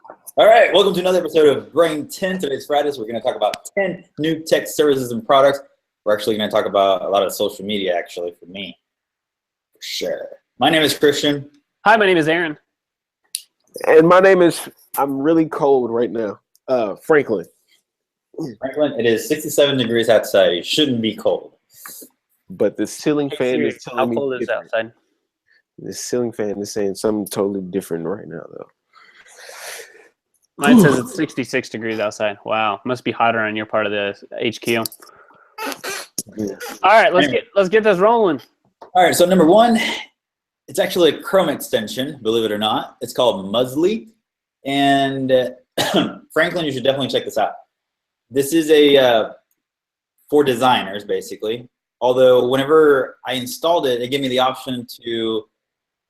All right, welcome to another episode of Brain 10. Today's Friday, so we're going to talk about 10 new tech services and products. We're actually going to talk about a lot of social media, actually, for me. For sure. My name is Christian. Hi, my name is Aaron. And my name is, I'm really cold right now, Franklin. Franklin, it is 67 degrees outside. It shouldn't be cold. But the ceiling fan is telling me how cold is it outside? The ceiling fan is saying something totally different right now, though. Mine says it's 66 degrees outside. Wow, must be hotter on your part of the HQ. Yeah. All right, let's get this rolling. All right, so number one, it's actually a Chrome extension, believe it or not. It's called Muesli. And Franklin, you should definitely check this out. This is a for designers, basically. Although whenever I installed it, it gave me the option to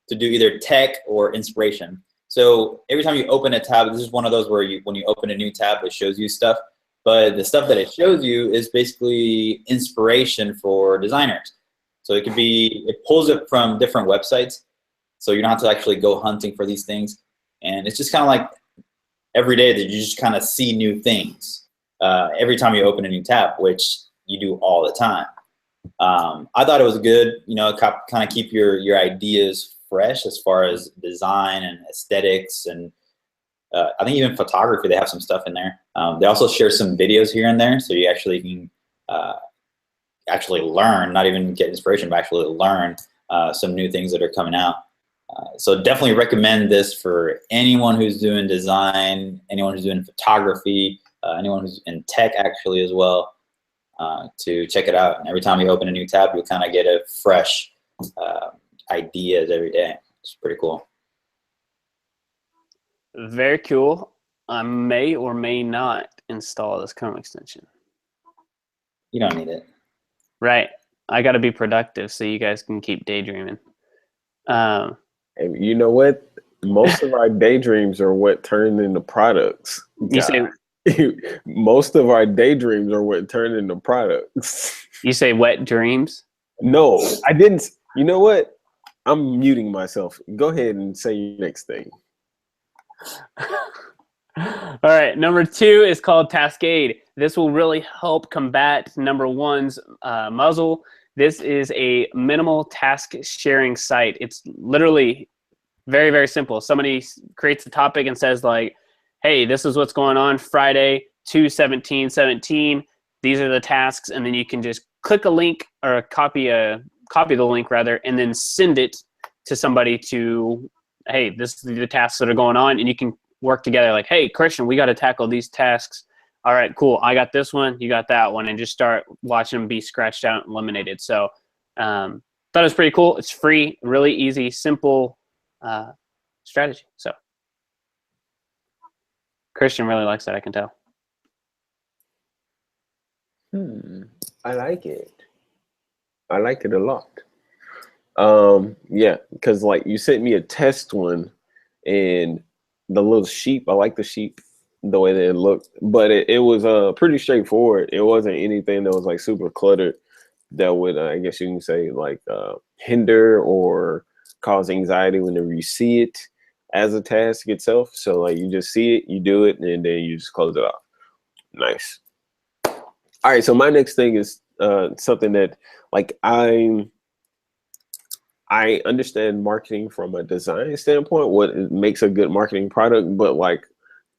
do either tech or inspiration. So every time you open a tab, this is one of those where when you open a new tab, it shows you stuff. But the stuff that it shows you is basically inspiration for designers. So it pulls it from different websites. So you don't have to actually go hunting for these things. And it's just kind of like every day that you just kind of see new things every time you open a new tab, which you do all the time. I thought it was good, kind of keep your ideas fresh as far as design and aesthetics, and I think even photography, they have some stuff in there. They also share some videos here and there, so you actually can actually learn, not even get inspiration, but actually learn some new things that are coming out. So definitely recommend this for anyone who's doing design, anyone who's doing photography, anyone who's in tech actually as well, to check it out. And every time you open a new tab, you kind of get a fresh ideas every day. It's pretty cool. Very cool. I may or may not install this Chrome extension. You don't need it. Right. I got to be productive so you guys can keep daydreaming. And you know what? Most of our daydreams are what turned into products. You say most of our daydreams are what turned into products. You say wet dreams? No, I didn't. You know what? I'm muting myself. Go ahead and say your next thing. All right, number 2 is called TaskAid. This will really help combat number 1's muzzle. This is a minimal task sharing site. It's literally very, very simple. Somebody creates a topic and says like, hey, this is what's going on Friday, 2/17/17. These are the tasks, and then you can just click a link or copy the link rather, and then send it to somebody to, hey, this is the tasks that are going on, and you can work together like, hey, Christian, we got to tackle these tasks. All right, cool. I got this one, you got that one, and just start watching them be scratched out and eliminated. So thought it was pretty cool. It's free, really easy, simple strategy. So Christian really likes that, I can tell. I like it. I like it a lot. Yeah, because like you sent me a test one, and the little sheep, I like the sheep, the way that it looked, but it was pretty straightforward. It wasn't anything that was like super cluttered that would, I guess you can say, like hinder or cause anxiety whenever you see it as a task itself. So like you just see it, you do it, and then you just close it off. Nice. All right, so my next thing is something that like I understand marketing from a design standpoint, what makes a good marketing product, but like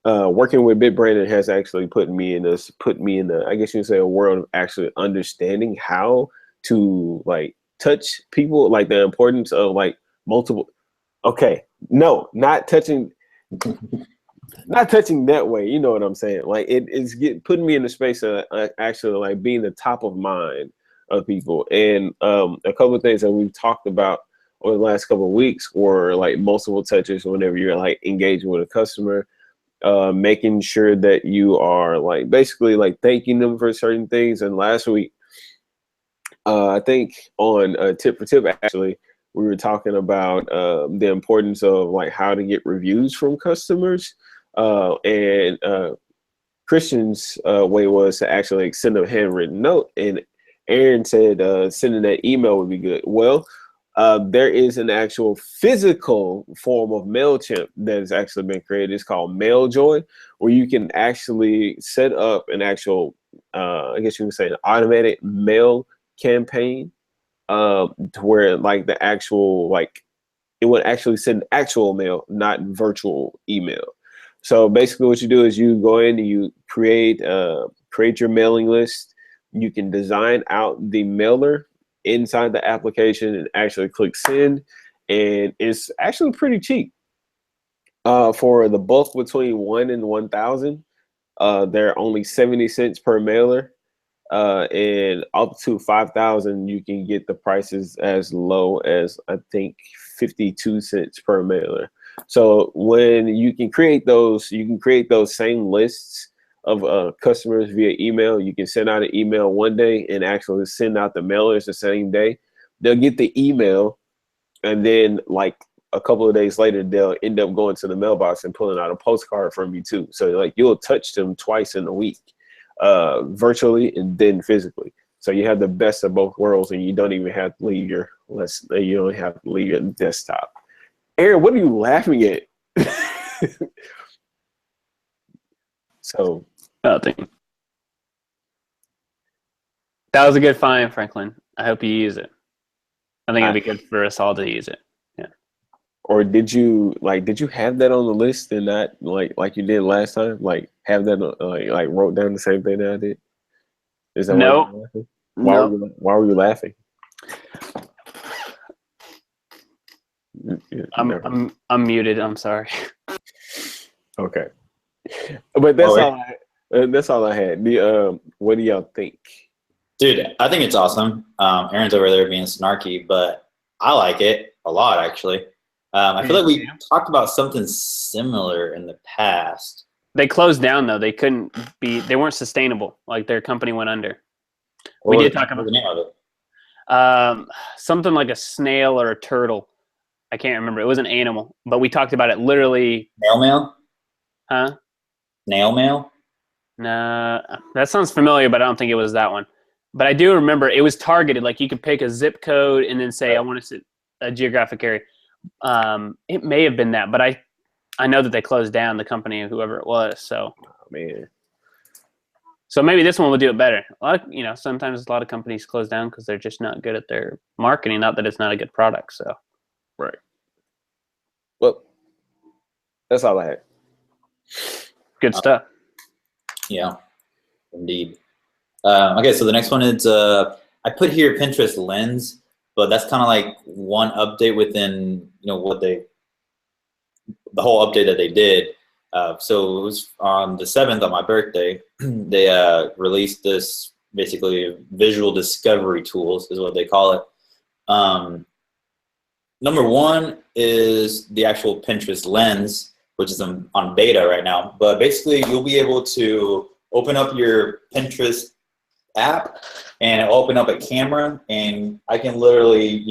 working with BitBranding has actually put me in the, I guess you could say, a world of actually understanding how to like touch people, like the importance of like multiple. Okay, no, not touching that way. You know what I'm saying? Like it's putting me in the space of actually like being the top of mind of people. And a couple of things that we've talked about over the last couple of weeks were like multiple touches whenever you're like engaging with a customer, making sure that you are like basically like thanking them for certain things. And last week, I think on Tip for Tip, actually, we were talking about the importance of like how to get reviews from customers. And Christian's way was to actually like, send a handwritten note, and Aaron said sending that email would be good. Well, there is an actual physical form of MailChimp that has actually been created. It's called MaleJoy, where you can actually set up an actual, I guess you can say, an automated mail campaign, to where like the actual, like, it would actually send actual mail, not virtual email. So basically what you do is you go in and you create your mailing list. You can design out the mailer inside the application and actually click send. And it's actually pretty cheap. For the bulk between 1 and 1,000, they're only 70 cents per mailer. And up to 5,000, you can get the prices as low as, I think, 52 cents per mailer. So when you can create those same lists of customers via email. You can send out an email one day and actually send out the mailers the same day. They'll get the email, and then like a couple of days later, they'll end up going to the mailbox and pulling out a postcard from you too. So like you'll touch them twice in a week, virtually and then physically. So you have the best of both worlds, and you don't even have to leave your desktop. Aaron, what are you laughing at? So nothing. That was a good find, Franklin. I hope you use it. I think it'd be good for us all to use it. Yeah. Or did you have that on the list and not like you did last time? Like have that like wrote down the same thing that I did? Is that no? Why were you laughing? I'm muted. I'm sorry. Okay, but that's all I had. What do y'all think? Dude, I think it's awesome. Aaron's over there being snarky, but I like it a lot, actually. I feel like we talked about something similar in the past. They closed down though. They weren't sustainable. Like their company went under. We did talk about the name of it. Something like a snail or a turtle. I can't remember. It was an animal, but we talked about it literally. Snail mail? Huh? Snail mail? Nah, that sounds familiar, but I don't think it was that one. But I do remember it was targeted. Like you could pick a zip code and then say, I want to sit a geographic area. It may have been that, but I know that they closed down the company, whoever it was. So, man. So maybe this one will do it better. Sometimes a lot of companies close down because they're just not good at their marketing. Not that it's not a good product. So, right. Well, that's all I had. Good stuff. Yeah, indeed. Okay, so the next one is I put here Pinterest Lens, but that's kind of like one update within the whole update that they did. So it was on the 7th on my birthday. They released this basically visual discovery tools is what they call it. Number one is the actual Pinterest Lens, which is on beta right now. But basically, you'll be able to open up your Pinterest app and it'll open up a camera, and I can literally,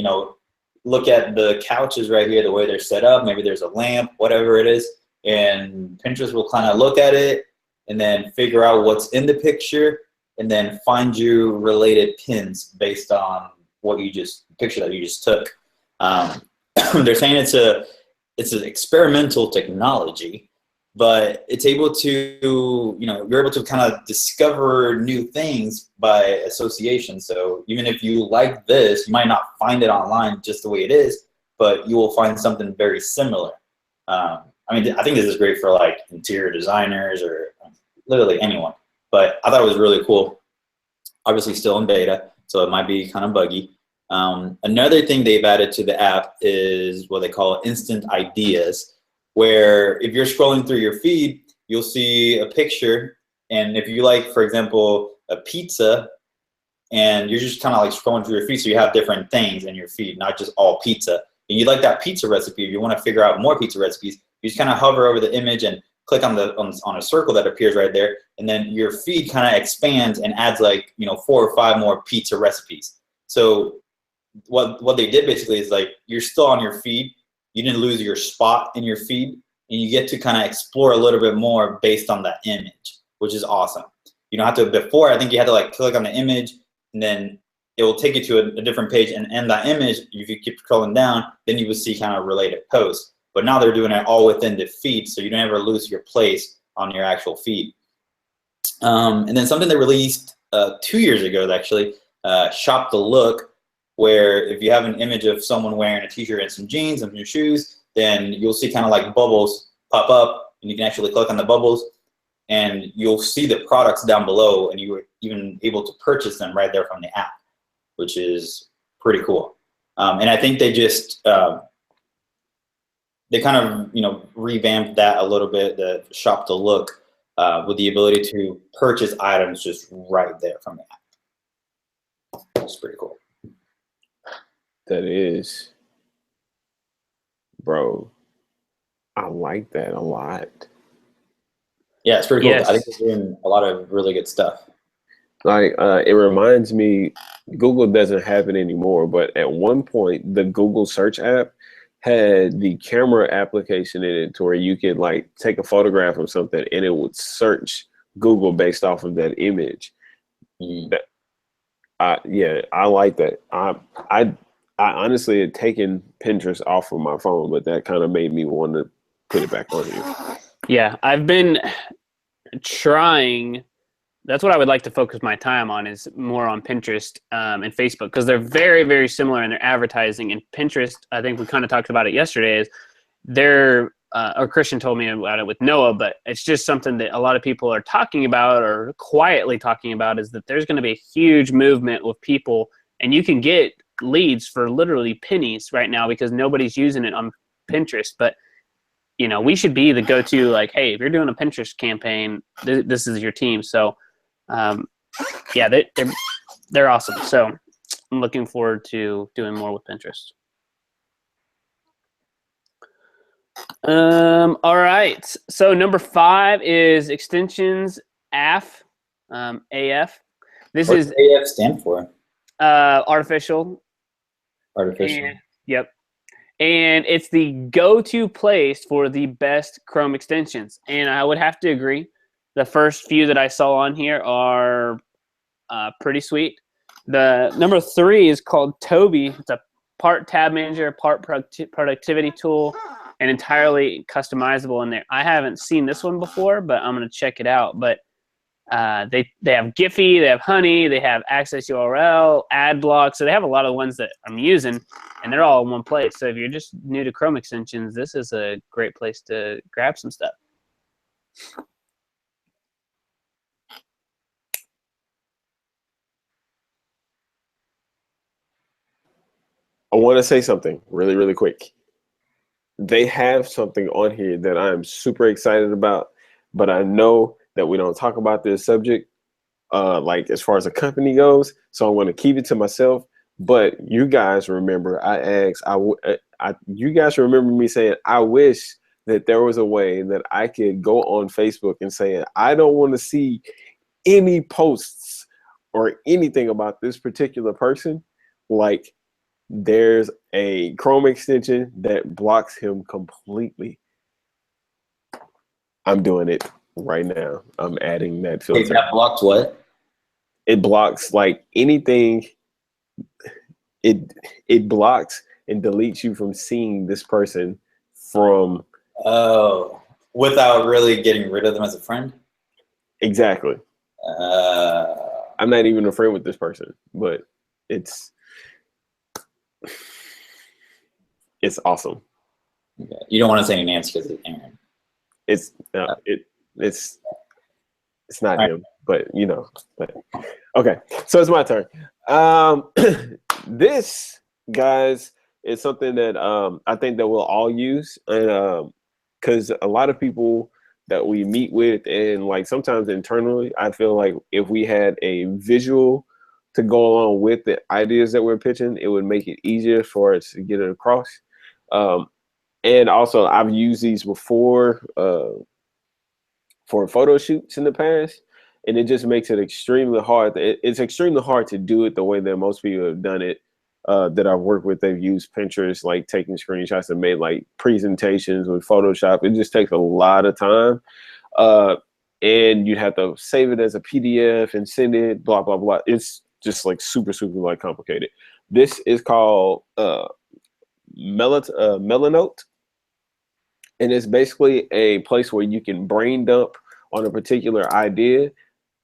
look at the couches right here, the way they're set up. Maybe there's a lamp, whatever it is, and Pinterest will kind of look at it and then figure out what's in the picture and then find you related pins based on picture that you just took. They're saying it's an experimental technology, but it's able to, you're able to kind of discover new things by association. So even if you like this, you might not find it online just the way it is, but you will find something very similar. I think this is great for like interior designers or literally anyone, but I thought it was really cool. Obviously still in beta, so it might be kind of buggy. Another thing they've added to the app is what they call instant ideas, where if you're scrolling through your feed, you'll see a picture, and if you like, for example, a pizza, and you're just kind of like scrolling through your feed, so you have different things in your feed, not just all pizza, and you like that pizza recipe, if you want to figure out more pizza recipes, you just kind of hover over the image and click on a circle that appears right there, and then your feed kind of expands and adds like 4 or 5 more pizza recipes. So what they did basically is like you're still on your feed, you didn't lose your spot in your feed, and you get to kind of explore a little bit more based on that image, which is awesome. You don't have to, before I think you had to like click on the image and then it will take you to a different page, and in that image, if you keep scrolling down, then you will see kind of related posts. But now they're doing it all within the feed, so you don't ever lose your place on your actual feed. And then something they released 2 years ago, actually, Shop the Look, where if you have an image of someone wearing a t-shirt and some jeans and some shoes, then you'll see kind of like bubbles pop up, and you can actually click on the bubbles, and you'll see the products down below, and you were even able to purchase them right there from the app, which is pretty cool. And I think they just they kind of revamped that a little bit, the Shop the Look, with the ability to purchase items just right there from the app. That's pretty cool. That is, bro. I like that a lot. Yeah, it's pretty cool. Yes. I think they're doing a lot of really good stuff. Like, it reminds me, Google doesn't have it anymore, but at one point, the Google search app had the camera application in it to where you could like take a photograph of something and it would search Google based off of that image. Yeah, I like that. I honestly had taken Pinterest off of my phone, but that kind of made me want to put it back on here. Yeah, I've been trying. That's what I would like to focus my time on, is more on Pinterest and Facebook, because they're very, very similar in their advertising. And Pinterest, I think we kind of talked about it yesterday, is they're, or Christian told me about it with Noah, but it's just something that a lot of people are talking about, or quietly talking about, is that there's going to be a huge movement with people, and you can get leads for literally pennies right now because nobody's using it on Pinterest. But we should be the go-to, like, hey, if you're doing a Pinterest campaign, this is your team. So yeah, they're awesome. So I'm looking forward to doing more with Pinterest. All right. So number 5 is ExtensionsFAF, AF. This What's is AF stand for? artificial. Artificial. Yep. And it's the go-to place for the best Chrome extensions. And I would have to agree. The first few that I saw on here are pretty sweet. The number 3 is called Toby. It's a part tab manager, part productivity tool, and entirely customizable in there. I haven't seen this one before, but I'm going to check it out. But they have Giphy, they have Honey, they have Access URL, ad block. So they have a lot of ones that I'm using, and they're all in one place. So if you're just new to Chrome extensions, this is a great place to grab some stuff. I want to say something really, really quick. They have something on here that I'm super excited about, but I know that we don't talk about this subject like as far as a company goes, so I'm going to keep it to myself. But you guys remember I asked, you guys remember me saying I wish that there was a way that I could go on Facebook and say I don't want to see any posts or anything about this particular person. Like, there's a Chrome extension that blocks him completely. I'm doing it right now. I'm adding that filter. Wait, that blocks what? It blocks like anything. It blocks and deletes you from seeing this person from. Oh, without really getting rid of them as a friend? Exactly. I'm not even a friend with this person, but it's awesome. Okay. You don't want to say any names because it's Aaron. It's not him, but But okay, so it's my turn. This, guys, is something that I think that we'll all use, and because a lot of people that we meet with, and like sometimes internally, I feel like if we had a visual to go along with the ideas that we're pitching, it would make it easier for us to get it across. And also, I've used these before for photo shoots in the past, and it just makes it extremely hard. It's extremely hard to do it the way that most people have done it. That I've worked with, they've used Pinterest, like taking screenshots and made like presentations with Photoshop. It just takes a lot of time. And you have to save it as a PDF and send it, blah, blah, blah. It's just like super like complicated. This is called Melono, and it's basically a place where you can brain dump on a particular idea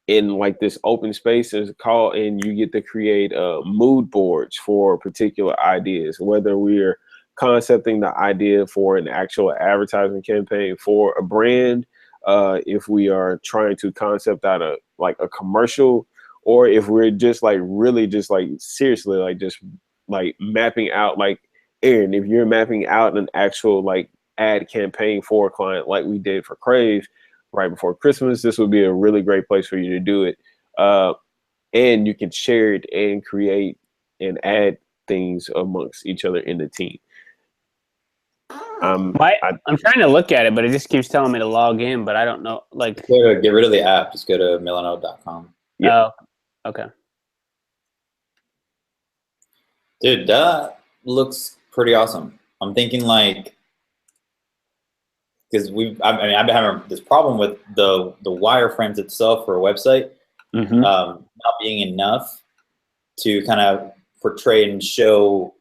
in like this open space is called, and you get to create mood boards for particular ideas, whether we're concepting the idea for an actual advertising campaign for a brand, if we are trying to concept out a like a commercial, or if we're just like really just like seriously like just like mapping out, like Aaron, if you're mapping out an actual like ad campaign for a client like we did for Crave right before Christmas, this would be a really great place for you to do it. And you can share it and create and add things amongst each other in the team. I'm trying to look at it, but it just keeps telling me to log in, but I don't know. Like, get rid of the app. Just go to Melono.com. Yeah. Oh, okay. Dude, that looks pretty awesome. I'm thinking like, because I've been having this problem with the wireframes itself for a website not being enough to kind of portray and show,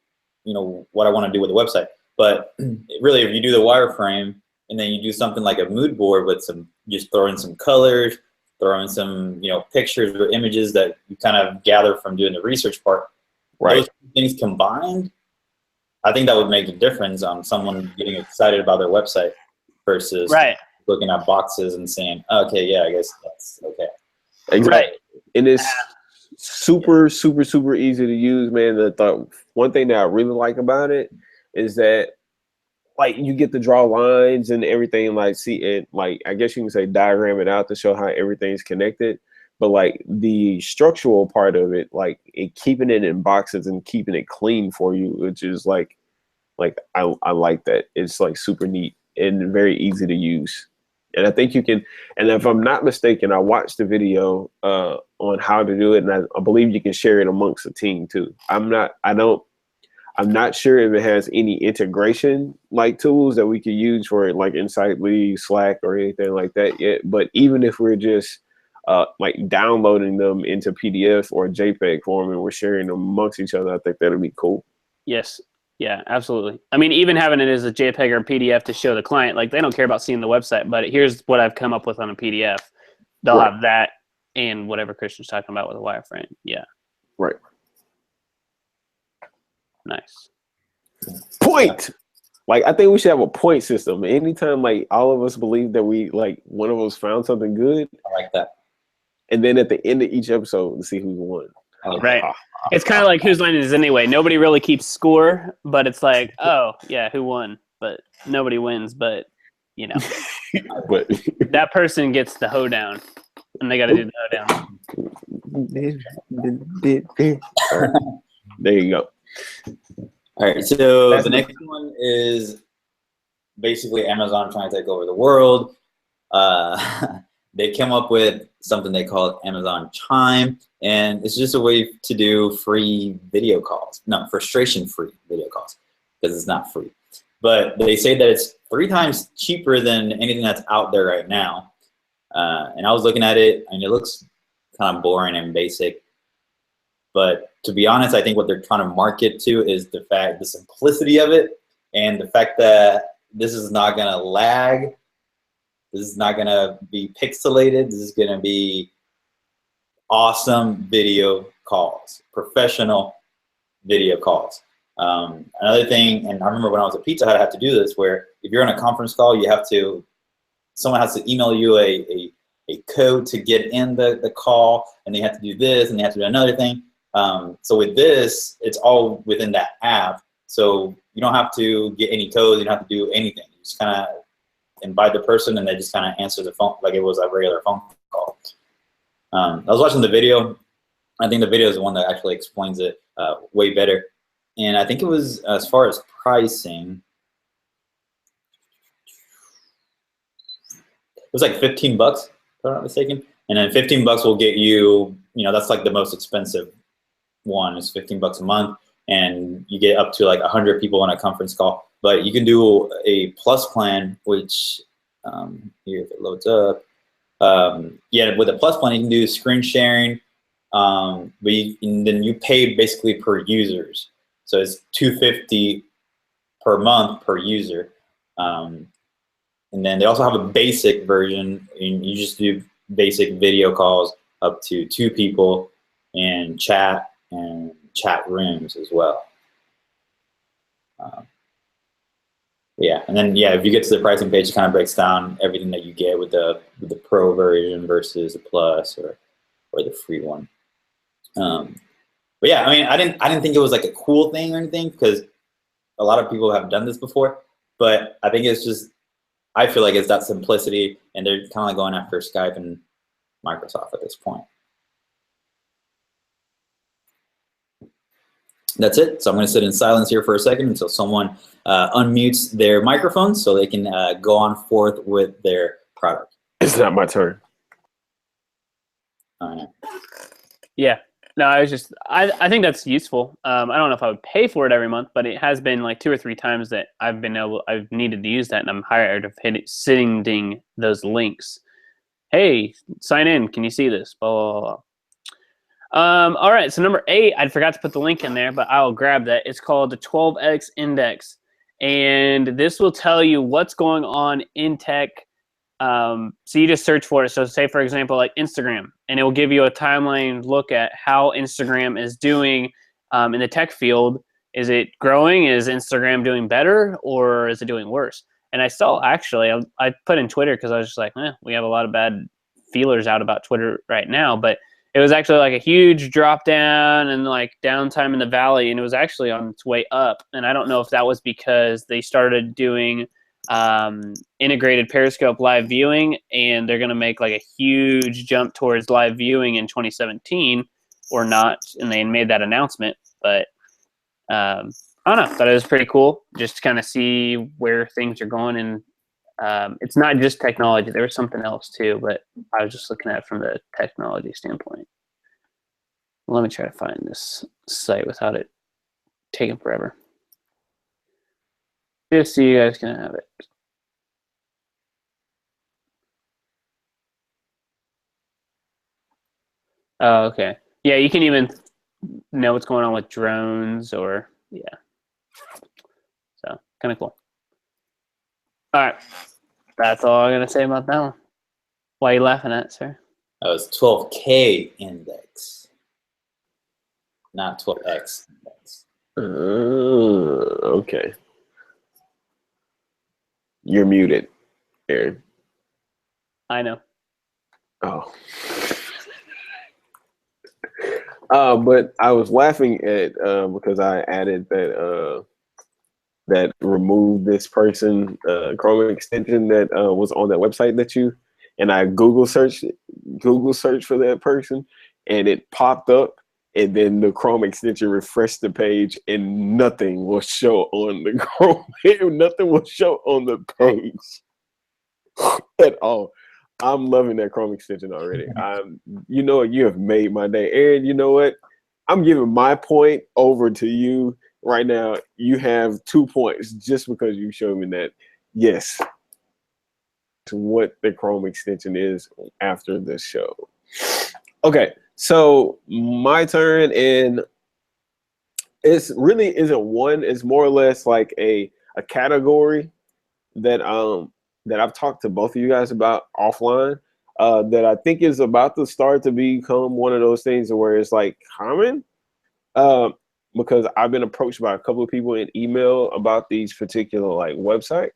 what I want to do with the website. But really, if you do the wireframe and then you do something like a mood board with just throw in some colors, throw in some, pictures or images that you kind of gather from doing the research part. Right. Those things combined, I think that would make a difference on someone getting excited about their website versus looking at boxes and saying, okay, yeah, I guess that's okay. Exactly. Right. And it's super easy to use, man. One thing that I really like about it is that like you get to draw lines and everything, like see it, like I guess you can say diagram it out to show how everything's connected. But like the structural part of it, like keeping it in boxes and keeping it clean for you, which is like I like that. It's like super neat and very easy to use. And I think you can, and if I'm not mistaken, I watched the video on how to do it, and I believe you can share it amongst the team too. I'm not sure if it has any integration like tools that we could use for it, like Insightly, Slack, or anything like that yet. But even if we're just like downloading them into PDF or JPEG form and we're sharing them amongst each other, I think that'll be cool. Yes. Yeah, absolutely. I mean, even having it as a JPEG or a PDF to show the client, like they don't care about seeing the website, but here's what I've come up with on a PDF. They'll have that and whatever Christian's talking about with a wireframe. Yeah. Right. Nice. Point. Like, I think we should have a point system. Anytime, like, all of us believe that one of us found something good. I like that. And then at the end of each episode, to see who won. Right. It's kind of like whose line is anyway. Nobody really keeps score, but it's like, oh, yeah, who won? But nobody wins, but, but that person gets the hoedown, and they got to do the hoedown. There you go. All right, so the next one is basically Amazon trying to take over the world. They came up with something they call Amazon Chime, and it's just a way to do free video calls. No, frustration-free video calls, because it's not free. But they say that it's 3 times cheaper than anything that's out there right now. And I was looking at it, and it looks kind of boring and basic. But to be honest, I think what they're trying to market to is the simplicity of it, and the fact that this is not going to lag. This is not going to be pixelated. This is going to be awesome video calls, professional video calls. Another thing, and I remember when I was at Pizza Hut, I had to do this, where if you're on a conference call, someone has to email you a code to get in the call, and they have to do this, and they have to do another thing. So with this, it's all within that app. So you don't have to get any codes. You don't have to do anything. You just kind of invite the person, and they just kind of answer the phone like it was a regular phone call. I was watching the video. I think the video is the one that actually explains it way better. And I think it was, as far as pricing, it was like $15, if I'm not mistaken. And then $15 will get you, that's like the most expensive one, is $15 a month. And you get up to like 100 people on a conference call. But you can do a plus plan, which here, if it loads up, with a plus plan, you can do screen sharing, and then you pay basically per users. So it's $250 per month per user. And then they also have a basic version, and you just do basic video calls up to 2 people and chat rooms as well. Yeah, and then if you get to the pricing page, it kind of breaks down everything that you get with the pro version versus the plus or the free one. But yeah, I mean, I didn't think it was like a cool thing or anything, because a lot of people have done this before. But I think it's just, I feel like it's that simplicity, and they're kind of like going after Skype and Microsoft at this point. That's it. So I'm going to sit in silence here for a second until someone unmutes their microphone so they can go on forth with their product. It's not my turn. All right. Yeah. No, I think that's useful. I don't know if I would pay for it every month, but it has been like 2 or 3 times that I've needed to use that, and I'm tired of sending those links. Hey, sign in. Can you see this? Blah, blah, blah. All right, so number 8, I forgot to put the link in there, but I'll grab that. It's called the 12X Index, and this will tell you what's going on in tech. So you just search for it. So say, for example, like Instagram, and it will give you a timeline look at how Instagram is doing in the tech field. Is it growing? Is Instagram doing better, or is it doing worse? And I saw, actually, I put in Twitter because I was just like, we have a lot of bad feelers out about Twitter right now, but it was actually like a huge drop down and like downtime in the valley, and it was actually on its way up. And I don't know if that was because they started doing integrated Periscope live viewing, and they're going to make like a huge jump towards live viewing in 2017 or not, and they made that announcement. But I don't know, thought it was pretty cool just to kind of see where things are going. And it's not just technology, there was something else too, but I was just looking at it from the technology standpoint. Let me try to find this site without it taking forever, just so you guys can have it. Oh, okay. Yeah, you can even know what's going on with drones, or so kind of cool. All right, that's all I'm gonna say about that one. Why are you laughing at, sir? That was 12K index, not 12X index. Okay. You're muted, Aaron. I know. Oh. But I was laughing at because I added that remove this person Chrome extension that was on that website and I Google searched for that person, and it popped up, and then the Chrome extension refreshed the page, and nothing will show on the Chrome. Nothing will show on the page at all. I'm loving that Chrome extension already. You know what? You have made my day, Aaron. You know what? I'm giving my point over to you right now. You have 2 points just because you showed me that. Yes, what the Chrome extension is after the show. Okay, so my turn, and it really isn't one. It's more or less like a category that I've talked to both of you guys about offline, that I think is about to start to become one of those things where it's like common, because I've been approached by a couple of people in email about these particular like websites,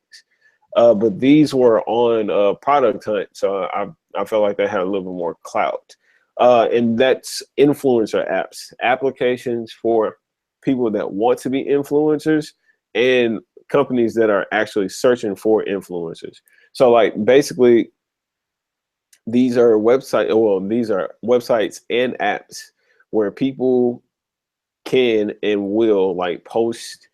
but these were on Product Hunt, so I felt like they had a little bit more clout, and that's influencer apps, applications for people that want to be influencers and companies that are actually searching for influencers. So like basically these are websites and apps where people can and will like post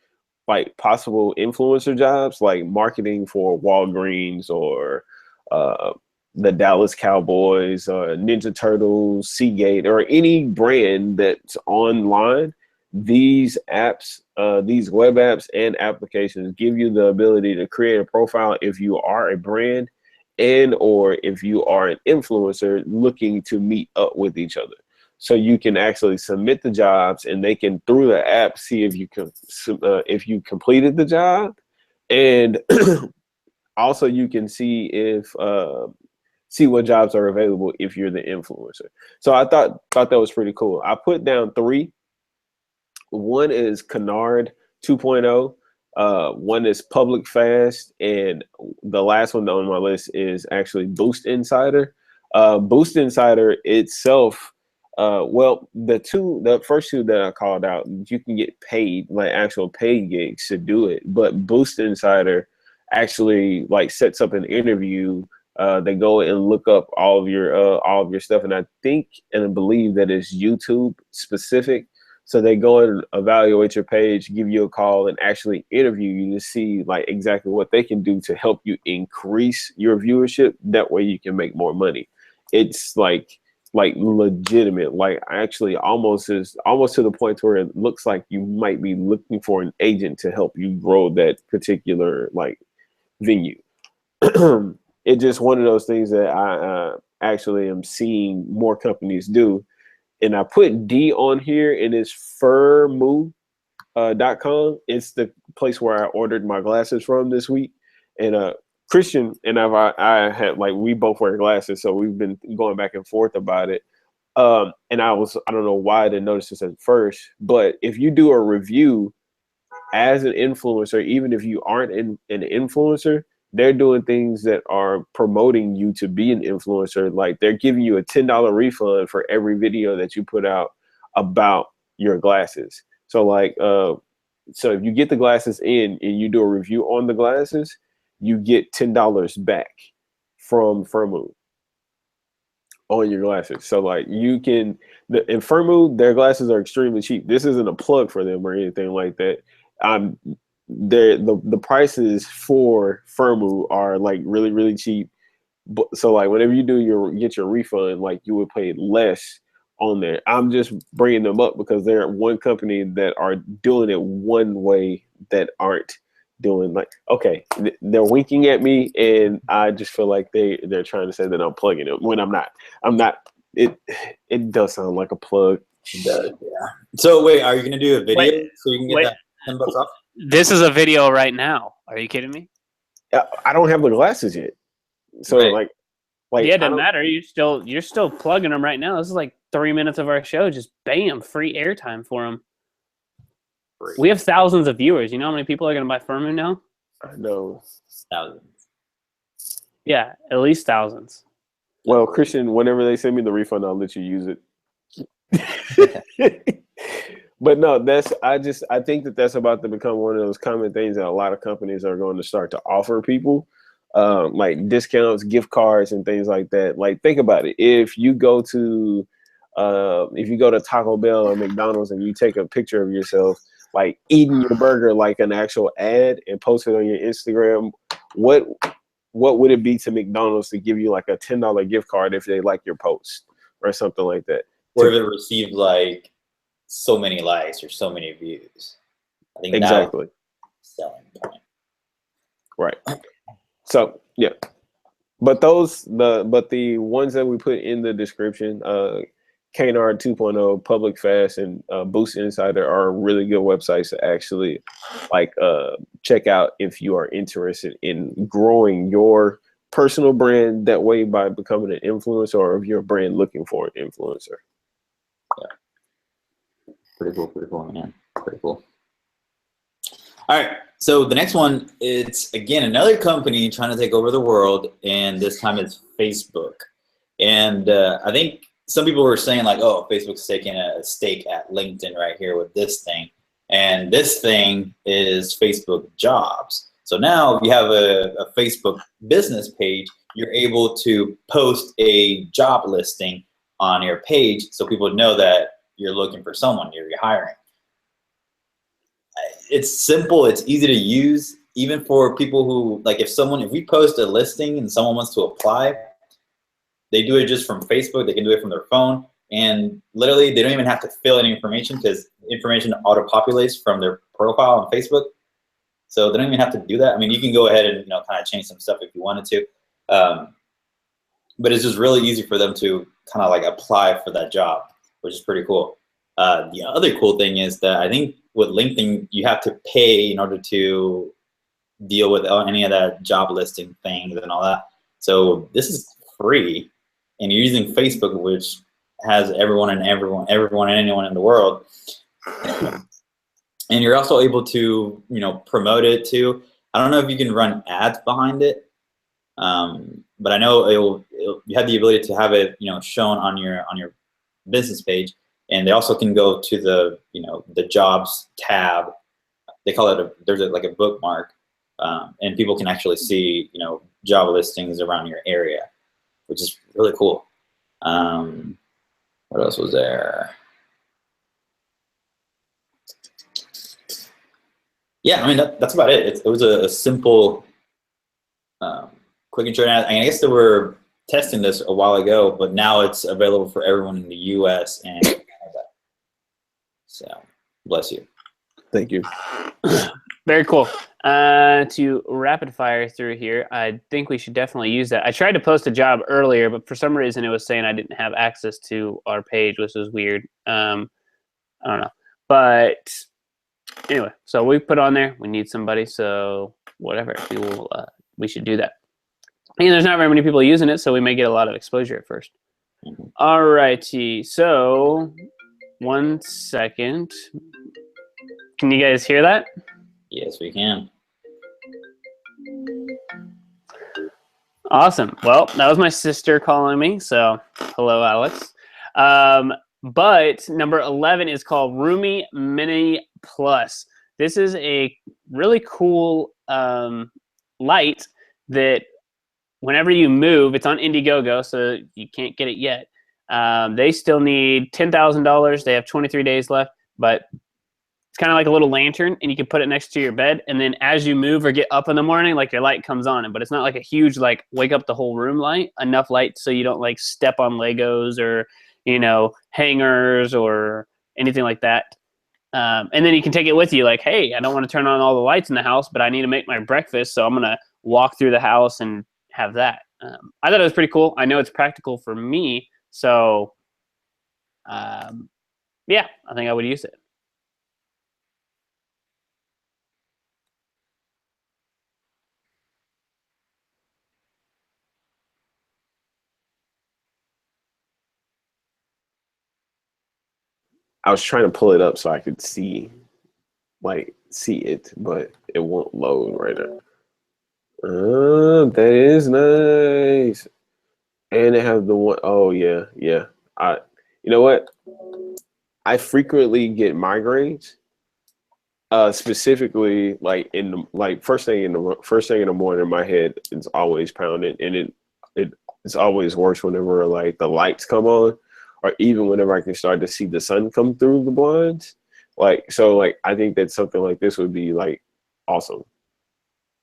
like possible influencer jobs, like marketing for Walgreens or the Dallas Cowboys or Ninja Turtles, Seagate, or any brand that's online. These apps, these web apps and applications give you the ability to create a profile if you are a brand and or if you are an influencer looking to meet up with each other. so you can actually submit the jobs, and they can through the app see if you completed the job, and also you can see if see what jobs are available if you're the influencer. So I thought that was pretty cool. I put down 3. One is Canard 2.0. One is Public Fast, and the last one on my list is actually Boost Insider. Boost Insider itself, well, the first 2 that I called out, you can get paid, like actual paid gigs to do it. But Boost Insider actually like sets up an interview. They go and look up all of your stuff, and I think and I believe that it's YouTube specific. So they go and evaluate your page, give you a call, and actually interview you to see like exactly what they can do to help you increase your viewership. That way you can make more money. It's like legitimate, like actually almost to the point where it looks like you might be looking for an agent to help you grow that particular like venue. It's just one of those things that I actually am seeing more companies do. And I put D on here, and it's Firmoo.com. It's the place where I ordered my glasses from this week. And Christian and I had like, we both wear glasses, so we've been going back and forth about it. And I don't know why I didn't notice this at first, but if you do a review as an influencer, even if you aren't an influencer, they're doing things that are promoting you to be an influencer. Like they're giving you a $10 refund for every video that you put out about your glasses. So like, so if you get the glasses in and you do a review on the glasses, you get $10 back from Firmoo on your glasses. So like you can, in Firmoo, their glasses are extremely cheap. This isn't a plug for them or anything like that. The prices for Firmoo are like really, really cheap. But so like whenever you get your refund, like you would pay less on there. I'm just bringing them up because they're one company that are doing it one way that aren't doing like, okay, they're winking at me, and I just feel like they're trying to say that I'm plugging them when I'm not. It does sound like a plug. It does, yeah. So wait, are you gonna do a video so you can get that $10 off? This is a video right now. Are you kidding me? I don't have the glasses yet, so right. like yeah, it doesn't matter. You're still plugging them right now. This is like 3 minutes of our show. Just bam, free airtime for them. Free. We have thousands of viewers. You know how many people are going to buy Firmoo now? I know. Thousands. Yeah, at least thousands. Well, Christian, whenever they send me the refund, I'll let you use it. But no, I think that's about to become one of those common things that a lot of companies are going to start to offer people, like discounts, gift cards, and things like that. Like, think about it. If you go to Taco Bell or McDonald's and you take a picture of yourself like eating your burger like an actual ad and post it on your Instagram, what would it be to McDonald's to give you like a $10 gift card if they like your post or something like that? Or if it received like so many likes or so many views. I think exactly. Selling point. Right. So yeah. But the ones that we put in the description, Canard 2.0, Public Fast, and Boost Insider are really good websites to actually check out if you are interested in growing your personal brand that way by becoming an influencer, or if you're a brand looking for an influencer. Yeah. Pretty cool, man. Pretty cool. All right. So the next one, it's again another company trying to take over the world, and this time it's Facebook. And I think some people were saying like, oh, Facebook's taking a stake at LinkedIn right here with this thing. And this thing is Facebook Jobs. So now if you have a Facebook business page, you're able to post a job listing on your page so people know that you're looking for someone, you're hiring. It's simple, it's easy to use, even for people who, like if we post a listing and someone wants to apply, they do it just from Facebook, they can do it from their phone, and literally they don't even have to fill any information because information auto-populates from their profile on Facebook. So they don't even have to do that. I mean, you can go ahead and kind of change some stuff if you wanted to, but it's just really easy for them to kind of like apply for that job. which is pretty cool. The other cool thing is that I think with LinkedIn, you have to pay in order to deal with any of that job listing things and all that. So this is free, and you're using Facebook, which has everyone and anyone in the world. And you're also able to, promote it too. I don't know if you can run ads behind it, but I know you have the ability to have it, shown on your business page, and they also can go to the, the jobs tab. They call it there's like a bookmark, and people can actually see, job listings around your area, which is really cool. What else was there? Yeah, I mean, that's about it. It was a simple, quick and short. I guess they were testing this a while ago, but now it's available for everyone in the US and Canada. So, bless you. Thank you. Very cool. To rapid fire through here, I think we should definitely use that. I tried to post a job earlier, but for some reason it was saying I didn't have access to our page, which was weird. I don't know. But anyway, so we put on there, we need somebody, so whatever, we should do that. And there's not very many people using it, so we may get a lot of exposure at first. All righty, so 1 second. Can you guys hear that? Yes, we can. Awesome. Well, that was my sister calling me, so hello, Alex. But number 11 is called Roomie Mini Plus. This is a really cool light that whenever you move, it's on Indiegogo, so you can't get it yet. They still need $10,000. They have 23 days left, but it's kind of like a little lantern, and you can put it next to your bed, and then as you move or get up in the morning, like your light comes on. But it's not like a huge, like, wake up the whole room light. Enough light so you don't, like, step on Legos or, hangers or anything like that. And then you can take it with you, like, hey, I don't want to turn on all the lights in the house, but I need to make my breakfast, so I'm going to walk through the house and have that. I thought it was pretty cool. I know it's practical for me, so yeah, I think I would use it. I was trying to pull it up so I could see it, but it won't load right now. That is nice. And it has the one, oh yeah. You know what? I frequently get migraines. Specifically, like first thing in the morning, my head is always pounding, and it's always worse whenever like the lights come on, or even whenever I can start to see the sun come through the blinds. So I think that something like this would be like awesome,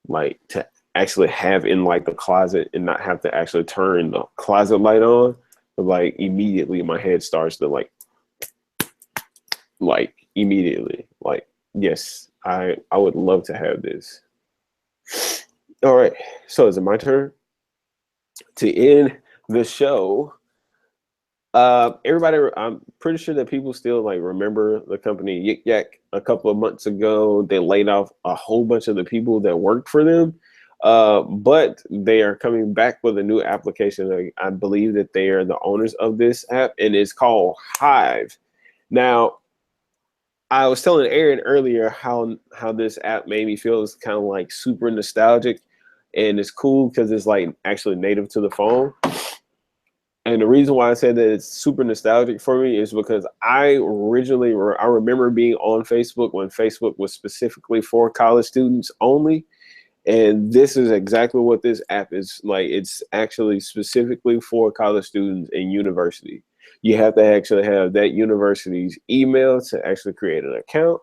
like to actually have in like the closet and not have to actually turn the closet light on. But like immediately my head starts to like immediately, like, yes, I would love to have this. All right, so is it my turn to end the show? Everybody, I'm pretty sure that people still like remember the company Yik Yak. A couple of months ago, they laid off a whole bunch of the people that worked for them, but they are coming back with a new application. I believe that they are the owners of this app, and it's called Hive. Now, I was telling Aaron earlier how this app made me feel. It's kind of like super nostalgic, and it's cool because it's like actually native to the phone. And the reason why I said that it's super nostalgic for me is because I remember being on Facebook when Facebook was specifically for college students only. And this is exactly what this app is like. It's actually specifically for college students and university. You have to actually have that university's email to actually create an account.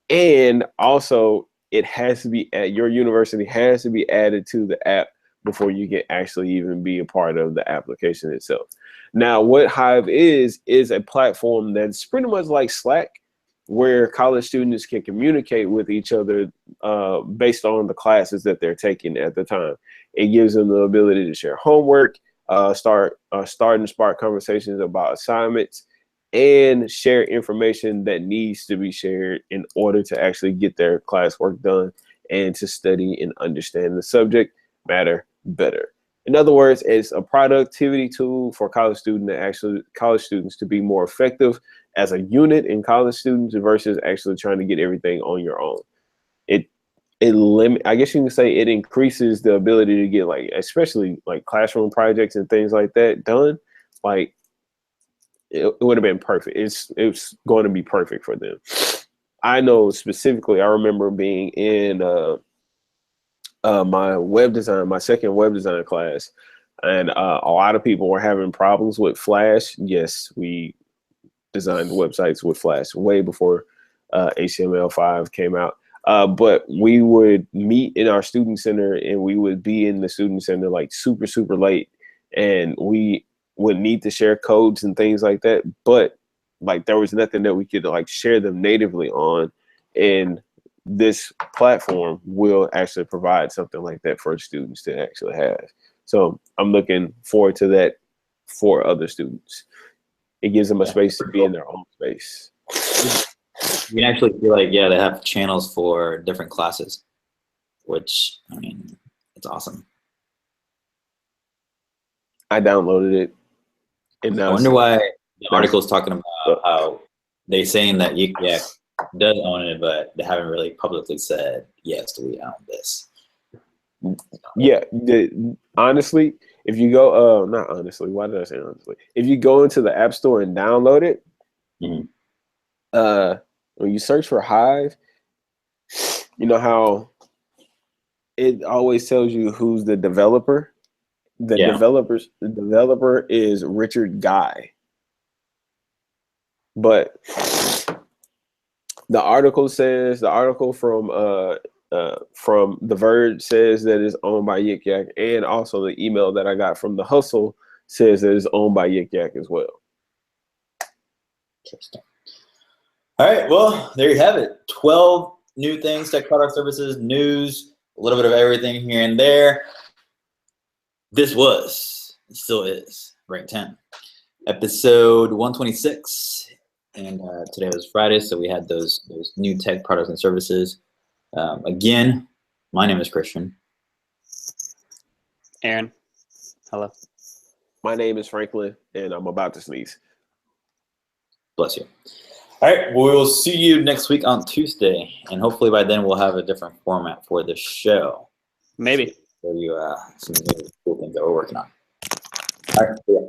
And also it has to be your university has to be added to the app before you can actually even be a part of the application itself. Now, what Hive is a platform that's pretty much like Slack, where college students can communicate with each other based on the classes that they're taking at the time. It gives them the ability to share homework, start and spark conversations about assignments, and share information that needs to be shared in order to actually get their classwork done and to study and understand the subject matter better. In other words, it's a productivity tool for college students to be more effective as a unit in college students versus actually trying to get everything on your own. I guess you can say it increases the ability to get, like, especially like classroom projects and things like that done. Like, it would have been perfect. It's going to be perfect for them. I know specifically, I remember being in my second web design class, and a lot of people were having problems with Flash. Yes, we designed websites with Flash way before HTML5 came out. But we would meet in our student center, and we would be in the student center like super, super late, and we would need to share codes and things like that. But like, there was nothing that we could like share them natively on, and this platform will actually provide something like that for students to actually have. So I'm looking forward to that for other students. It gives them a space to be in their own space. You can actually feel like, yeah, they have channels for different classes, which, I mean, it's awesome. I downloaded it. And I wonder why the article's talking about how they're saying that Yik Yak does own it, but they haven't really publicly said, yes, we own this. Yeah, honestly, if you go, not honestly, why did I say honestly? If you go into the App Store and download it, when you search for Hive, you know how it always tells you who's the developer? The developer is Richard Guy. But the article from The Verge says that it's owned by Yik Yak, and also the email that I got from The Hustle says that it's owned by Yik Yak as well. Interesting. All right, well, there you have it. 12 new things, tech product services, news, a little bit of everything here and there. This was, it still is, Rank 10, episode 126. And today was Friday, so we had those new tech products and services. Again, my name is Christian. Aaron, hello. My name is Franklin, and I'm about to sneeze. Bless you. All right, we will see you next week on Tuesday, and hopefully by then we'll have a different format for the show. Maybe. So you some new cool things that we're working on. All right, see ya.